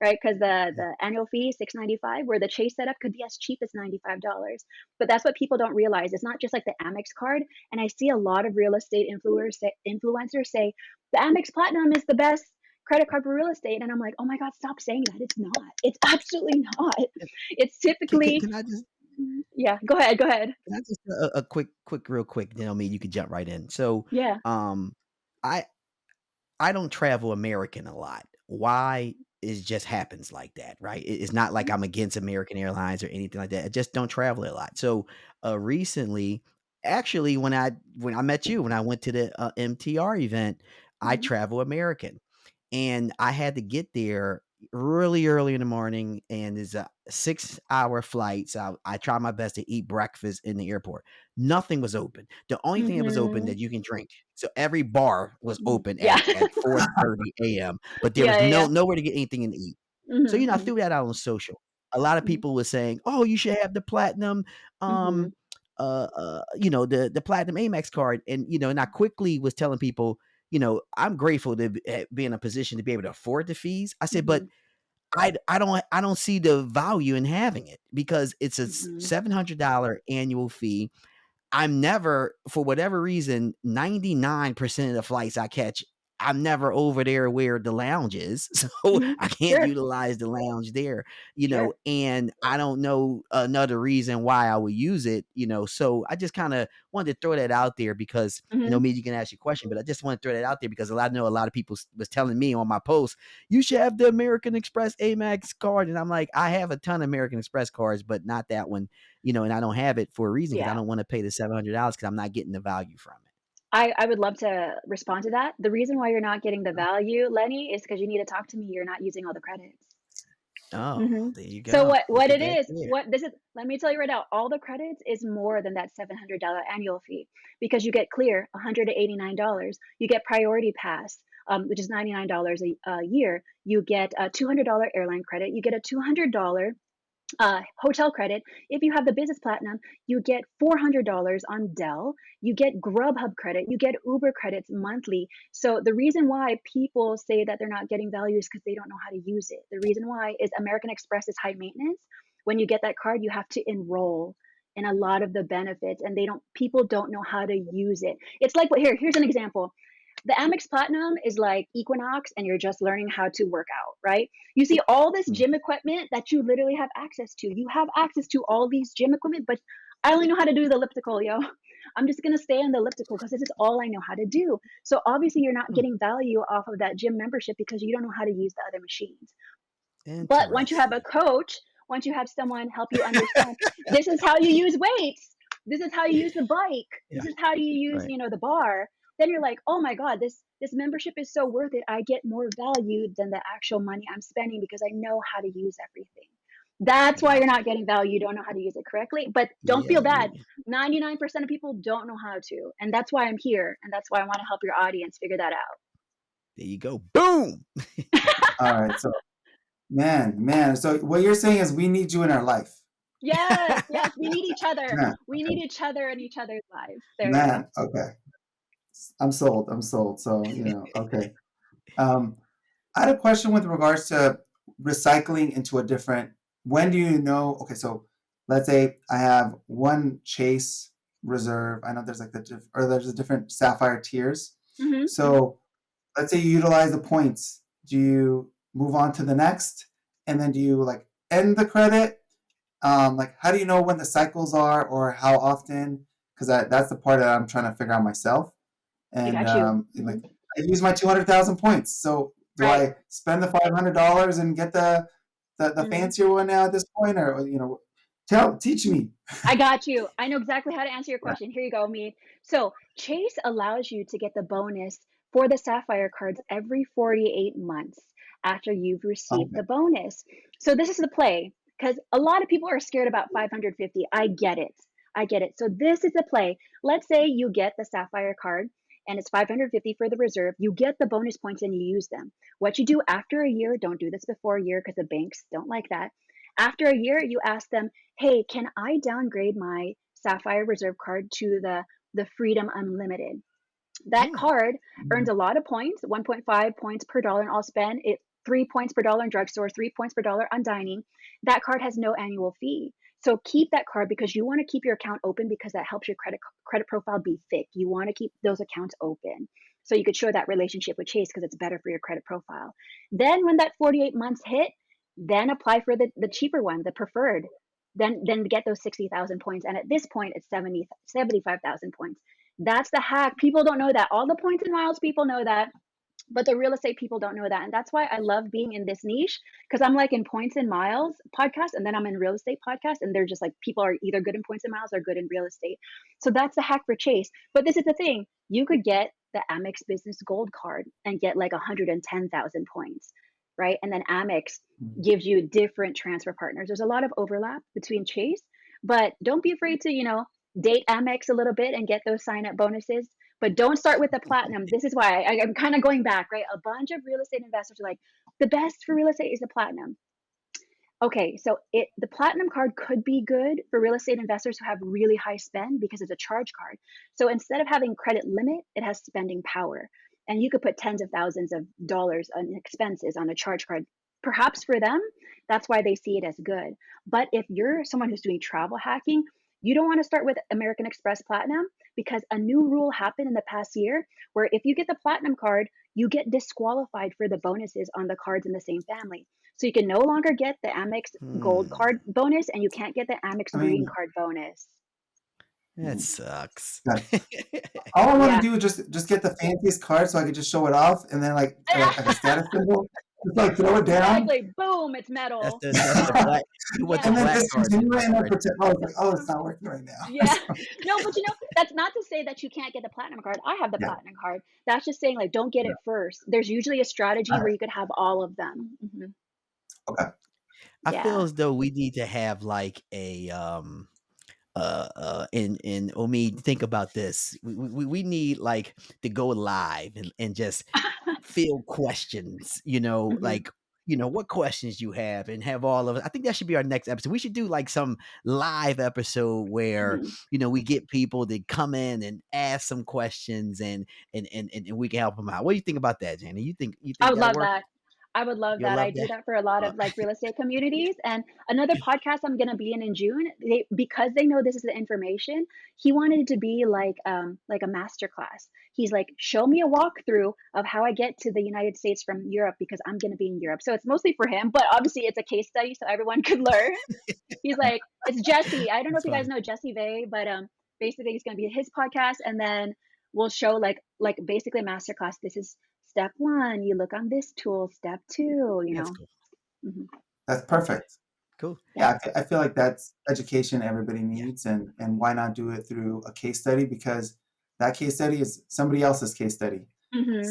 Speaker 3: right? Because the annual fee is $695, where the Chase setup could be as cheap as $95. But that's what people don't realize. It's not just like the Amex card. And I see a lot of real estate influencers say the Amex Platinum is the best credit card for real estate, and I'm like, oh my god, stop saying that. It's not. It's absolutely not. It's
Speaker 2: Can, can,
Speaker 3: typically,
Speaker 2: can I just
Speaker 3: yeah. Go ahead. Go ahead.
Speaker 2: can I just a real quick? Then I mean you could jump right in. So,
Speaker 3: Yeah.
Speaker 2: um, I I don't travel American a lot. Why? It just happens like that, right? It's not like I'm against American Airlines or anything like that. I just don't travel a lot. So, recently, actually, when I met you, when I went to the MTR event, I
Speaker 3: Mm-hmm.
Speaker 2: travel American, and I had to get there really early in the morning, and it's a 6 hour flight. So I try my best to eat breakfast in the airport. Nothing was open. The only thing that was open
Speaker 3: Mm-hmm.
Speaker 2: that you can drink. So every bar was open
Speaker 3: Yeah.
Speaker 2: at 4:30 a.m., but there was
Speaker 3: Yeah, yeah,
Speaker 2: nowhere to get anything to eat.
Speaker 3: yeah.
Speaker 2: So,
Speaker 3: Mhm,
Speaker 2: I
Speaker 3: mhm,
Speaker 2: threw that out on social. A lot of
Speaker 3: mhm,
Speaker 2: people were saying, "Oh, you should have the platinum,
Speaker 3: mhm,
Speaker 2: um, the platinum Amex card." And, and I quickly was telling people, I'm grateful to be in a position to be able to afford the fees. I said, but
Speaker 3: mhm,
Speaker 2: I don't see the value in having it because it's a
Speaker 3: mhm,
Speaker 2: $700 annual fee. I'm never, for whatever reason, 99% of the flights I catch, I'm never over there where the lounge is. So
Speaker 3: mhm.
Speaker 2: I can't
Speaker 3: Sure,
Speaker 2: utilize the lounge there,
Speaker 3: sure.
Speaker 2: and I don't know another reason why I would use it, So I just kind of wanted to throw that out there because,
Speaker 3: Mhm.
Speaker 2: maybe you can ask your question, but I just want to throw that out there because I know a lot of people was telling me on my post, you should have the American Express Amex card. And I'm like, I have a ton of American Express cards, but not that one, and I don't have it for a reason because I
Speaker 3: Yeah.
Speaker 2: don't want to pay the $700 because I'm not getting the value from it.
Speaker 3: I would love to respond to that. The reason why you're not getting the value, Lenny, is because you need to talk to me. You're not using all the credits.
Speaker 2: Oh,
Speaker 3: Mhm.
Speaker 2: there you
Speaker 3: So
Speaker 2: go.
Speaker 3: what
Speaker 2: Look at
Speaker 3: it
Speaker 2: that
Speaker 3: is,
Speaker 2: there.
Speaker 3: what this is, let me tell you right now, all the credits is more than that $700 annual fee because you get Clear, $189. You get Priority Pass, which is $99 a year. You get a $200 airline credit. You get a $200 hotel credit. If you have the business platinum, you get $400 on Dell. You get Grubhub credit. You get Uber credits monthly. So the reason why people say that they're not getting value is because they don't know how to use it. The reason why is American Express is high maintenance. When you get that card, you have to enroll in a lot of the benefits, and people don't know how to use it. It's like, here's an example. The Amex Platinum is like Equinox, and you're just learning how to work out, right? You see all this
Speaker 2: Mm.
Speaker 3: gym equipment that you literally have access to. You have access to all these gym equipment, but I only know how to do the elliptical, yo. I'm just gonna stay on the elliptical because this is all I know how to do. So obviously you're not
Speaker 2: Hmm.
Speaker 3: getting value off of that gym membership because you don't know how to use the other machines. But once you have a
Speaker 2: Interesting.
Speaker 3: coach, once you have someone help you understand, this is how you use weights, this is how you use the bike,
Speaker 2: Yeah.
Speaker 3: this is how you use,
Speaker 2: Right.
Speaker 3: the bar, then you're like, oh my god, this membership is so worth it. I get more value than the actual money I'm spending because I know how to use everything. That's why you're
Speaker 2: Gotcha.
Speaker 3: not getting value. You don't know how to use it correctly. But don't
Speaker 2: Yeah.
Speaker 3: feel bad. 99% of people don't know how to. And that's why I'm here. And that's why I want to help your audience figure that out.
Speaker 2: There you go. Boom.
Speaker 4: All right. So, man. So what you're saying is we need you in our life.
Speaker 3: Yes, yes, we need each other.
Speaker 4: Man,
Speaker 3: We
Speaker 4: okay.
Speaker 3: need each other in each other's lives. There you go.
Speaker 4: Man, okay. I'm sold. I'm sold. So, okay. Um, I had a question with regards to recycling into a different when do you know? Okay, so let's say I have one Chase reserve. I know there's like there's a different Sapphire tiers. So let's say you utilize the points. Do you move on to the next, and then do you like end the credit? Like how do you know when the cycles are or how often? Because that's the part that I'm trying to figure out myself.
Speaker 3: I
Speaker 4: And
Speaker 3: got you.
Speaker 4: like I use my 200,000 points. So do
Speaker 3: Right.
Speaker 4: I spend the $500 and get the
Speaker 3: Mhm.
Speaker 4: fancier one now at this point, or teach me?
Speaker 3: I got you. I know exactly how to answer your question. Here you go, me. So Chase allows you to get the bonus for the Sapphire cards every 48 months after you've received
Speaker 4: Okay.
Speaker 3: the bonus. So this is the play because a lot of people are scared about 550. I get it. I get it. So this is the play. Let's say you get the Sapphire card and it's 550 for the reserve. You get the bonus points and you use them. What you do after a year, don't do this before a year because the banks don't like that. After a year, you ask them, hey, can I downgrade my Sapphire Reserve card to the Freedom Unlimited? That
Speaker 2: Hmm.
Speaker 3: card earns a lot of points, 1.5 points per dollar in all spend. 3 points per dollar in drugstores, 3 points per dollar on dining. That card has no annual fee. So keep that card because you want to keep your account open because that helps your credit profile be thick. You want to keep those accounts open. So you could show that relationship with Chase because it's better for your credit profile. Then when that 48 months hit, then apply for the cheaper one, the preferred. Then get those 60,000 points. And at this point, it's 75,000 points. That's the hack. People don't know that. All the points and miles people know that, but the real estate people don't know that. And that's why I love being in this niche because I'm like in points and miles podcast and then I'm in real estate podcast and they're just like people are either good in points and miles or good in real estate. So that's the hack for Chase. But this is the thing. You could get the Amex Business Gold card and get like 110,000 points, right? And then Amex gives you different transfer partners. There's a lot of overlap between Chase, but don't be afraid to, date Amex a little bit and get those sign up bonuses, but don't start with the platinum. This is why I'm kind of going back, right? A bunch of real estate investors are like, the best for real estate is the platinum. Okay, so the platinum card could be good for real estate investors who have really high spend because it's a charge card. So instead of having credit limit, it has spending power. And you could put tens of thousands of dollars on expenses on a charge card. Perhaps for them, that's why they see it as good. But if you're someone who's doing travel hacking, you don't want to start with American Express Platinum because a new rule happened in the past year where if you get the platinum card, you get disqualified for the bonuses on the cards in the same family. So you can no longer get the Amex Gold
Speaker 2: Hmm.
Speaker 3: card bonus and you can't get the
Speaker 4: I
Speaker 3: Amex Green
Speaker 4: mean,
Speaker 3: card bonus.
Speaker 2: That sucks.
Speaker 4: God, all I want to
Speaker 3: Yeah.
Speaker 4: do is just get the fanciest card so I could just show it off, and then like a status symbol, just like throw it down,
Speaker 3: Exactly. Boom, it's
Speaker 2: That's
Speaker 3: metal.
Speaker 2: the black. You want the
Speaker 3: Yeah.
Speaker 4: and then
Speaker 2: black card to
Speaker 4: discontinue it, and then
Speaker 2: refresh.
Speaker 4: pretend. Oh, it's like, oh, it's not working right now.
Speaker 3: Yeah. No, but that's not to say that you can't get the platinum card. I have the
Speaker 4: Yeah,
Speaker 3: platinum card. That's just saying like don't get
Speaker 4: yeah.
Speaker 3: it first. There's usually a strategy
Speaker 4: Got
Speaker 3: where
Speaker 4: it.
Speaker 3: you could have all of them.
Speaker 4: Okay.
Speaker 2: I feel
Speaker 3: Yeah.
Speaker 2: as though we need to have like a and Omi, think about this. We need like to go live and just field questions,
Speaker 3: hmm
Speaker 2: like what questions you have and have all of it. I think that should be our next episode. We should do like some live episode where
Speaker 3: hmm
Speaker 2: we get people to come in and ask some questions and we can help them out. What do you think about that, Jenny? You
Speaker 3: I
Speaker 2: think
Speaker 3: would
Speaker 2: that'll
Speaker 3: love
Speaker 2: work?
Speaker 3: that. I would love
Speaker 2: You'll
Speaker 3: that. I
Speaker 2: love
Speaker 3: do
Speaker 2: that.
Speaker 3: that for a lot
Speaker 2: Uh,
Speaker 3: of like real estate communities. And another podcast I'm going to be in June, because they know this is the information, he wanted it to be like a master class. He's like, show me a walkthrough of how I get to the United States from Europe because I'm going to be in Europe. So it's mostly for him, but obviously it's a case study so everyone could learn. He's like, it's Jesse. I don't know
Speaker 2: that's
Speaker 3: if you guys
Speaker 2: funny.
Speaker 3: know Jesse Vay, but basically it's going to be his podcast, and then we'll show like basically a masterclass. This is step one. You look on this tool. Step two.
Speaker 2: That's cool.
Speaker 3: Mhm.
Speaker 4: That's perfect.
Speaker 2: Cool.
Speaker 3: Yeah.
Speaker 4: Yeah, I feel like that's education everybody
Speaker 2: Yeah.
Speaker 4: needs, and why not do it through a case study because that case study is somebody else's case study,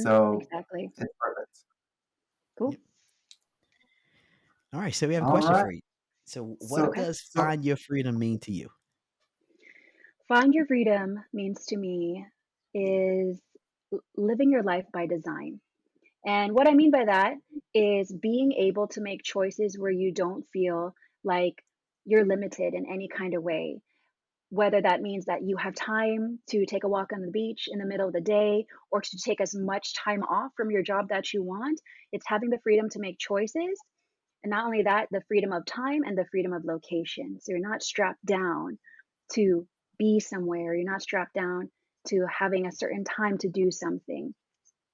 Speaker 4: so
Speaker 3: Exactly.
Speaker 4: it's perfect.
Speaker 3: Cool.
Speaker 2: Yep. All right. So we have a
Speaker 4: All
Speaker 2: question
Speaker 4: right.
Speaker 2: for you. So what
Speaker 4: So
Speaker 3: Okay.
Speaker 2: does
Speaker 4: so
Speaker 2: find your freedom mean to you?
Speaker 3: Find your freedom means to me is living your life by design. And what I mean by that is being able to make choices where you don't feel like you're limited in any kind of way. Whether that means that you have time to take a walk on the beach in the middle of the day or to take as much time off from your job that you want, it's having the freedom to make choices And not only that, the freedom of time and the freedom of location. So you're not strapped down to be somewhere. You're not strapped down to having a certain time to do something.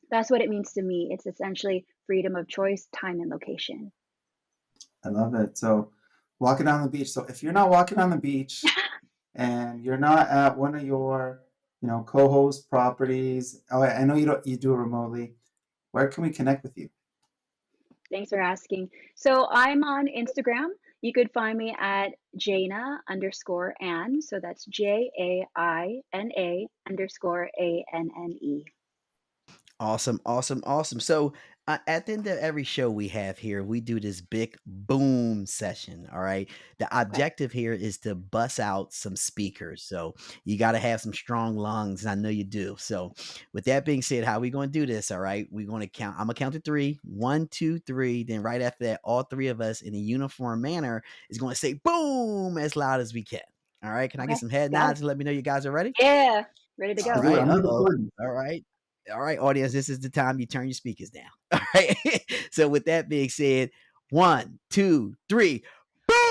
Speaker 3: That's what it means to me. It's essentially freedom of choice, time, and location.
Speaker 4: I love it. So walking on the beach. So if you're not walking on the beach and you're not at one of your, co-host properties, I know you do it remotely. Where can we connect with you?
Speaker 3: Thanks for asking. So I'm on Instagram. You could find me at Jaina_Anne. So that's JAINA_ANNE.
Speaker 2: Awesome, awesome, awesome. So, at the end of every show we have here, we do this big boom session. All right. The
Speaker 3: Okay.
Speaker 2: objective here is to bust out some speakers. So, you got to have some strong lungs. And I know you do. So, with that being said, how we going to do this? All right. We're going to count. I'm going to count to three. 1, 2, 3. Then, right after that, all three of us in a uniform manner is going to say boom as loud as we can. All right. Can I get
Speaker 3: Okay.
Speaker 2: some head
Speaker 3: Go.
Speaker 2: nods and let me know you guys are ready?
Speaker 3: Yeah. Ready to
Speaker 2: All
Speaker 4: Let's
Speaker 3: go.
Speaker 4: do it.
Speaker 2: right.
Speaker 4: I'm here
Speaker 2: Uh-oh.
Speaker 4: before you.
Speaker 2: All right. All right, audience, this is the time you turn your speakers down. All right. So with that being said, 1, 2, 3. Boom!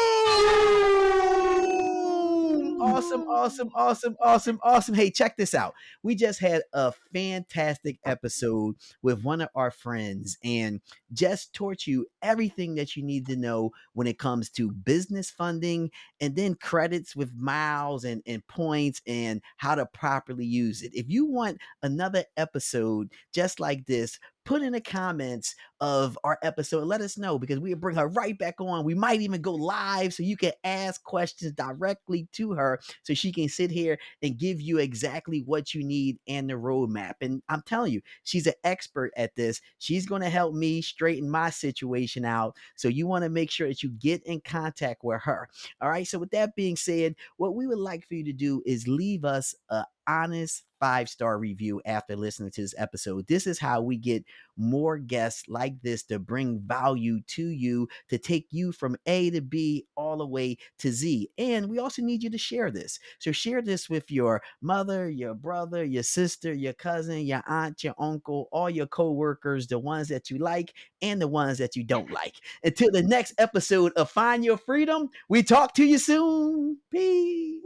Speaker 2: Awesome, awesome, awesome, awesome, awesome. Hey, check this out. We just had a fantastic episode with one of our friends and just taught you everything that you need to know when it comes to business funding and then credits with miles and points and how to properly use it. If you want another episode just like this, put in the comments of our episode and let us know because we'll bring her right back on. We might even go live so you can ask questions directly to her so she can sit here and give you exactly what you need and the roadmap. And I'm telling you, she's an expert at this. She's going to help me straighten my situation out. So you want to make sure that you get in contact with her. All right. So with that being said, what we would like for you to do is leave us a honest 5-star review after listening to this episode. This is how we get more guests like this to bring value to you, to take you from A to B all the way to Z. And we also need you to share this. So share this with your mother, your brother, your sister, your cousin, your aunt, your uncle, all your coworkers, the ones that you like and the ones that you don't like. Until the next episode of Find Your Freedom, we talk to you soon. Peace.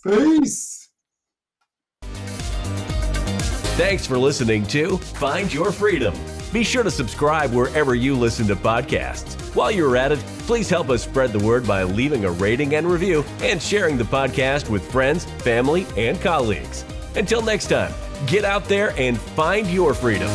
Speaker 4: Peace.
Speaker 1: Thanks for listening to Find Your Freedom. Be sure to subscribe wherever you listen to podcasts. While you're at it, please help us spread the word by leaving a rating and review and sharing the podcast with friends, family, and colleagues. Until next time, get out there and find your freedom.